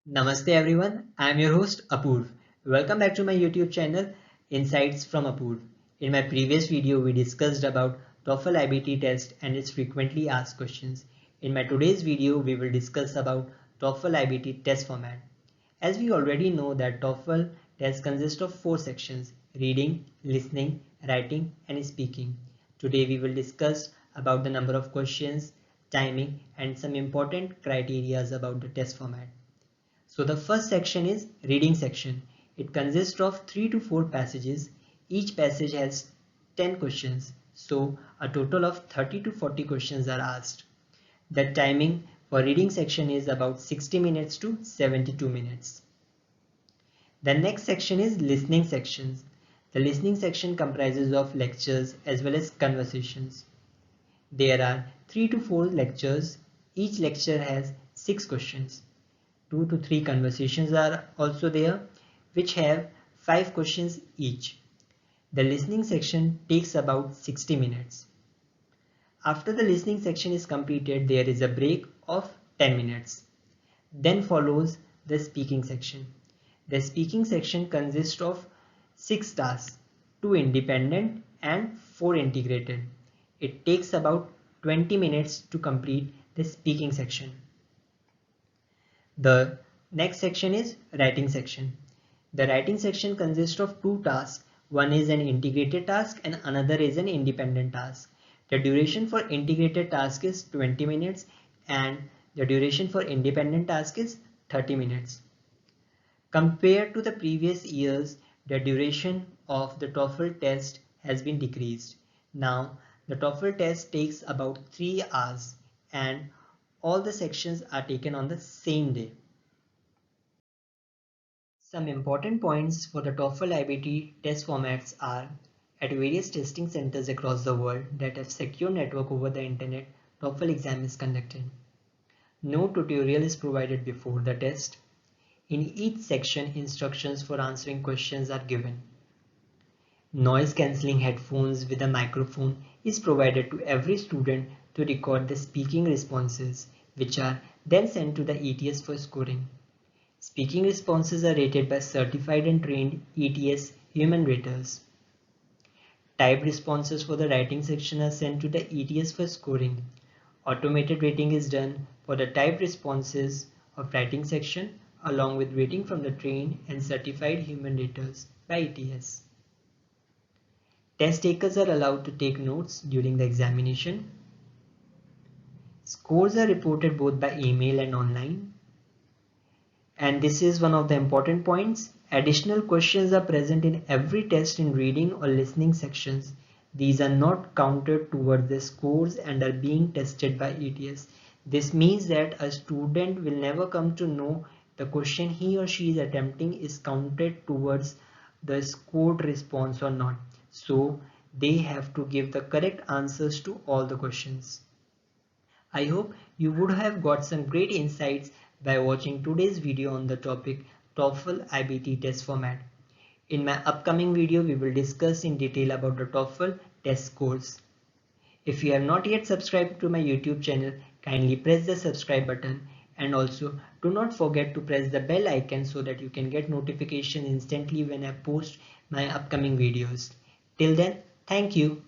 Namaste everyone, I am your host Apurv. Welcome back to my YouTube channel Insights from Apurv. In my previous video we discussed about TOEFL IBT test and its frequently asked questions. In my today's video we will discuss about TOEFL IBT test format. As we already know that TOEFL test consists of 4 sections: reading, listening, writing and speaking. Today we will discuss about the number of questions, timing and some important criteria about the test format. So the first section is reading section. It consists of 3 to 4 passages. Each passage has 10 questions. So a total of 30 to 40 questions are asked. The timing for reading section is about 60 minutes to 72 minutes. The next section is listening sections. The listening section comprises of lectures as well as conversations. There are 3 to 4 lectures. Each lecture has 6 questions. 2 to 3 conversations are also there, which have 5 questions each. The listening section takes about 60 minutes. After the listening section is completed, there is a break of 10 minutes. Then follows the speaking section. The speaking section consists of 6 tasks, 2 independent and 4 integrated. It takes about 20 minutes to complete the speaking section. The next section is writing section. The writing section consists of 2 tasks. One is an integrated task and another is an independent task. The duration for integrated task is 20 minutes and the duration for independent task is 30 minutes. Compared to the previous years, the duration of the TOEFL test has been decreased. Now, the TOEFL test takes about 3 hours and all the sections are taken on the same day. Some important points for the TOEFL IBT test formats are: at various testing centers across the world that have secure network over the internet, TOEFL exam is conducted. No tutorial is provided before the test. In each section, instructions for answering questions are given. Noise cancelling headphones with a microphone is provided to every student to record the speaking responses, which are then sent to the ETS for scoring. Speaking responses are rated by certified and trained ETS human raters. Typed responses for the writing section are sent to the ETS for scoring. Automated rating is done for the typed responses of writing section along with rating from the trained and certified human raters by ETS. Test takers are allowed to take notes during the examination. Scores are reported both by email and online. And this is one of the important points. Additional questions are present in every test in reading or listening sections. These are not counted towards the scores and are being tested by ETS. This means that a student will never come to know the question he or she is attempting is counted towards the scored response or not. So they have to give the correct answers to all the questions. I hope you would have got some great insights by watching today's video on the topic TOEFL IBT test format. In my upcoming video, we will discuss in detail about the TOEFL test scores. If you have not yet subscribed to my YouTube channel, kindly press the subscribe button and also do not forget to press the bell icon so that you can get notification instantly when I post my upcoming videos. Till then, thank you.